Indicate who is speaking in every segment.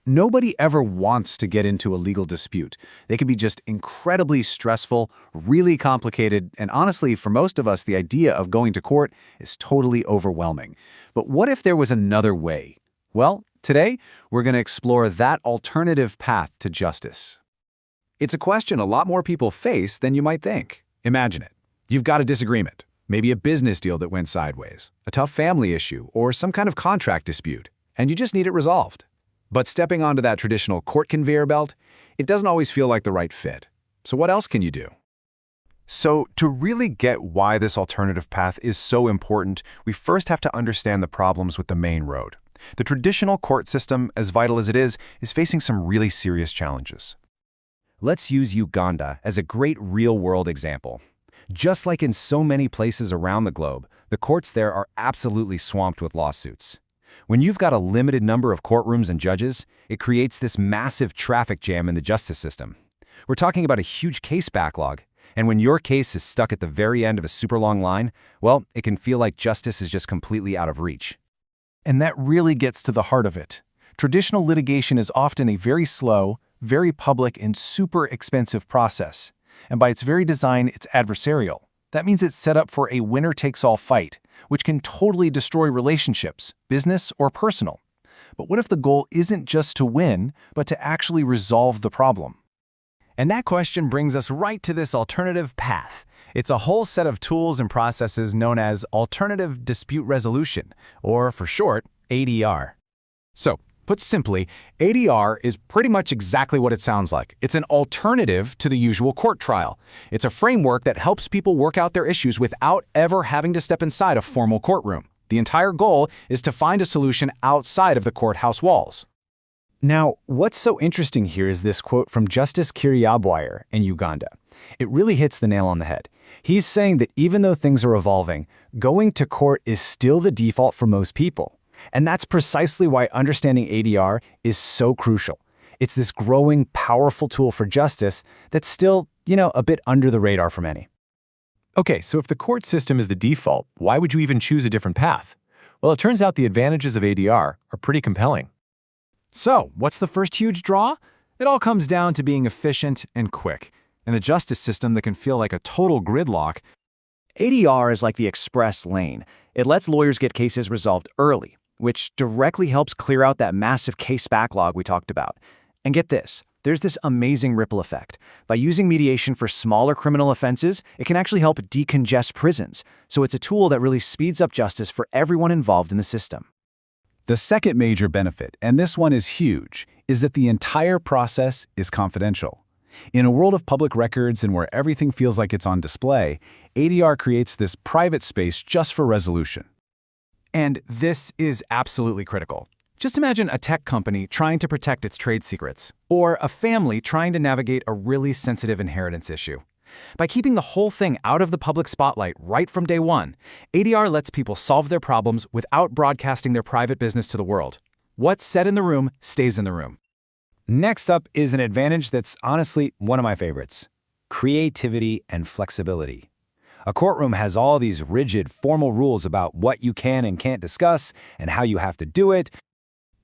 Speaker 1: Nobody ever wants to get into a legal dispute. They can be just incredibly stressful, really complicated, and honestly, for most of us, the idea of going to court is totally overwhelming. But what if there was another way? Well, today, we're going to explore that alternative path to justice. It's a question a lot more people face than you might think. Imagine it. You've got a disagreement, maybe a business deal that went sideways, a tough family issue, or some kind of contract dispute, and you just need it resolved. But stepping onto that traditional court conveyor belt, it doesn't always feel like the right fit. So what else can you do?
Speaker 2: So to really get why this alternative path is so important, we first have to understand the problems with the main road. The traditional court system, as vital as it is facing some really serious challenges.
Speaker 3: Let's use Uganda as a great real-world example. Just like in so many places around the globe, the courts there are absolutely swamped with lawsuits. When you've got a limited number of courtrooms and judges, it creates this massive traffic jam in the justice system. We're talking about a huge case backlog, and when your case is stuck at the very end of a super long line, well, it can feel like justice is just completely out of reach.
Speaker 4: And that really gets to the heart of it. Traditional litigation is often a very slow, very public, and super expensive process. And by its very design, it's adversarial. That means it's set up for a winner-takes-all fight, which can totally destroy relationships, business or personal. But what if the goal isn't just to win, but to actually resolve the problem?
Speaker 1: And that question brings us right to this alternative path. It's a whole set of tools and processes known as alternative dispute resolution, or for short, ADR. So, put simply, ADR is pretty much exactly what it sounds like. It's an alternative to the usual court trial. It's a framework that helps people work out their issues without ever having to step inside a formal courtroom. The entire goal is to find a solution outside of the courthouse walls.
Speaker 5: Now, what's so interesting here is this quote from Justice Kiryabwire in Uganda. It really hits the nail on the head. He's saying that even though things are evolving, going to court is still the default for most people. And that's precisely why understanding ADR is so crucial. It's this growing, powerful tool for justice that's still, a bit under the radar for many.
Speaker 2: Okay, so if the court system is the default, why would you even choose a different path? Well, it turns out the advantages of ADR are pretty compelling.
Speaker 1: So, what's the first huge draw? It all comes down to being efficient and quick. In a justice system that can feel like a total gridlock,
Speaker 5: ADR is like the express lane. It lets lawyers get cases resolved early, which directly helps clear out that massive case backlog we talked about. And get this, there's this amazing ripple effect. By using mediation for smaller criminal offenses, it can actually help decongest prisons. So it's a tool that really speeds up justice for everyone involved in the system.
Speaker 1: the second major benefit, and this one is huge, is that the entire process is confidential. In a world of public records and where everything feels like it's on display, ADR creates this private space just for resolution. And this is absolutely critical. Just imagine a tech company trying to protect its trade secrets, or a family trying to navigate a really sensitive inheritance issue. By keeping the whole thing out of the public spotlight right from day one, ADR lets people solve their problems without broadcasting their private business to the world. What's said in the room stays in the room.
Speaker 5: Next up is an advantage that's honestly one of my favorites: creativity and flexibility. A courtroom has all these rigid, formal rules about what you can and can't discuss and how you have to do it,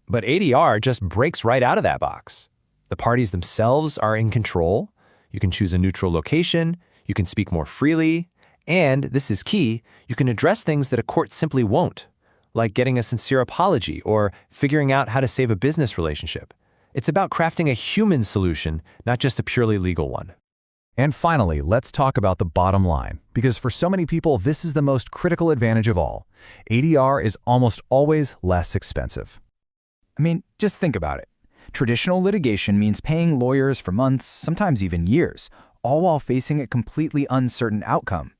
Speaker 5: but ADR just breaks right out of that box. The parties themselves are in control. You can choose a neutral location, you can speak more freely, and, this is key, you can address things that a court simply won't, like getting a sincere apology or figuring out how to save a business relationship. It's about crafting a human solution, not just a purely legal one.
Speaker 3: And finally, let's talk about the bottom line, because for so many people, this is the most critical advantage of all. ADR is almost always less expensive.
Speaker 6: I mean, just think about it. Traditional litigation means paying lawyers for months, sometimes even years, all while facing a completely uncertain outcome.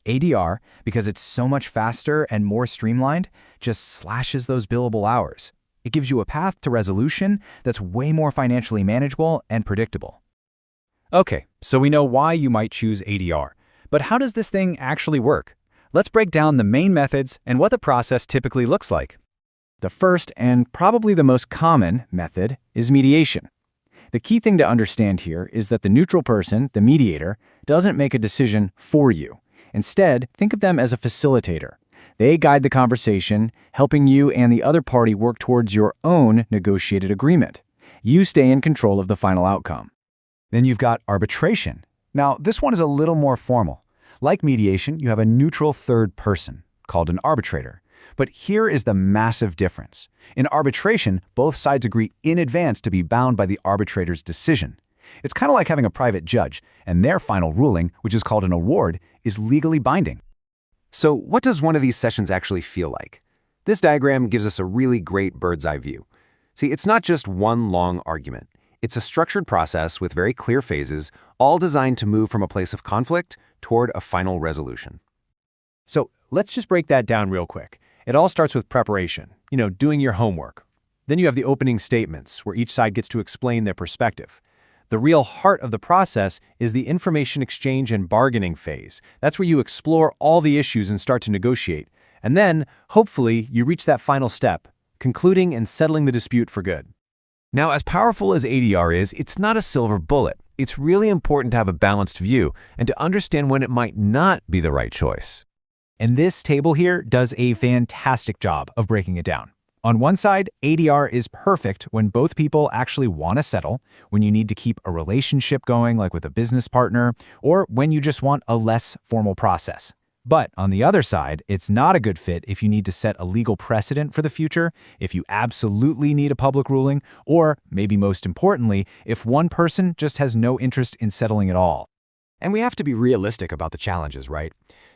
Speaker 6: ADR, because it's so much faster and more streamlined, just slashes those billable hours. It gives you a path to resolution that's way more financially manageable and predictable.
Speaker 5: Okay, so we know why you might choose ADR. But how does this thing actually work? Let's break down the main methods and what the process typically looks like. The first, and probably the most common, method is mediation. The key thing to understand here is that the neutral person, the mediator, doesn't make a decision for you. Instead, think of them as a facilitator.
Speaker 3: They guide the conversation, helping you and the other party work towards your own negotiated agreement. You stay in control of the final outcome.
Speaker 5: Then you've got arbitration. Now, this one is a little more formal. Like mediation, you have a neutral third person, called an arbitrator. But here is the massive difference. In arbitration, both sides agree in advance to be bound by the arbitrator's decision. It's kind of like having a private judge, and their final ruling, which is called an award, is legally binding.
Speaker 1: So what does one of these sessions actually feel like? This diagram gives us a really great bird's-eye view. See, it's not just one long argument. It's a structured process with very clear phases, all designed to move from a place of conflict toward a final resolution.
Speaker 4: So let's just break that down real quick. It all starts with preparation, doing your homework. Then you have the opening statements, where each side gets to explain their perspective. The real heart of the process is the information exchange and bargaining phase. That's where you explore all the issues and start to negotiate. And then, hopefully, you reach that final step, concluding and settling the dispute for good.
Speaker 2: Now, as powerful as ADR is, it's not a silver bullet. It's really important to have a balanced view and to understand when it might not be the right choice.
Speaker 4: And this table here does a fantastic job of breaking it down. On one side, ADR is perfect when both people actually want to settle, when you need to keep a relationship going like with a business partner, or when you just want a less formal process. But on the other side, it's not a good fit if you need to set a legal precedent for the future, if you absolutely need a public ruling, or, maybe most importantly, if one person just has no interest in settling at all.
Speaker 6: And we have to be realistic about the challenges, right?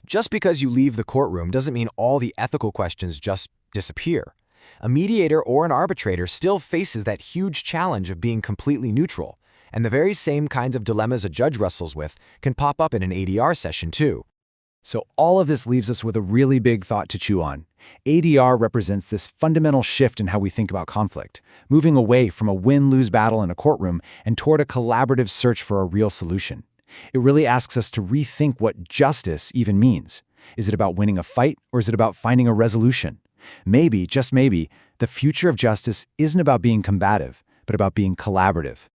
Speaker 6: Just because you leave the courtroom doesn't mean all the ethical questions just disappear. A mediator or an arbitrator still faces that huge challenge of being completely neutral, and the very same kinds of dilemmas a judge wrestles with can pop up in an ADR session too.
Speaker 3: So all of this leaves us with a really big thought to chew on. ADR represents this fundamental shift in how we think about conflict, moving away from a win-lose battle in a courtroom and toward a collaborative search for a real solution. It really asks us to rethink what justice even means. Is it about winning a fight, or is it about finding a resolution? Maybe, just maybe, the future of justice isn't about being combative, but about being collaborative.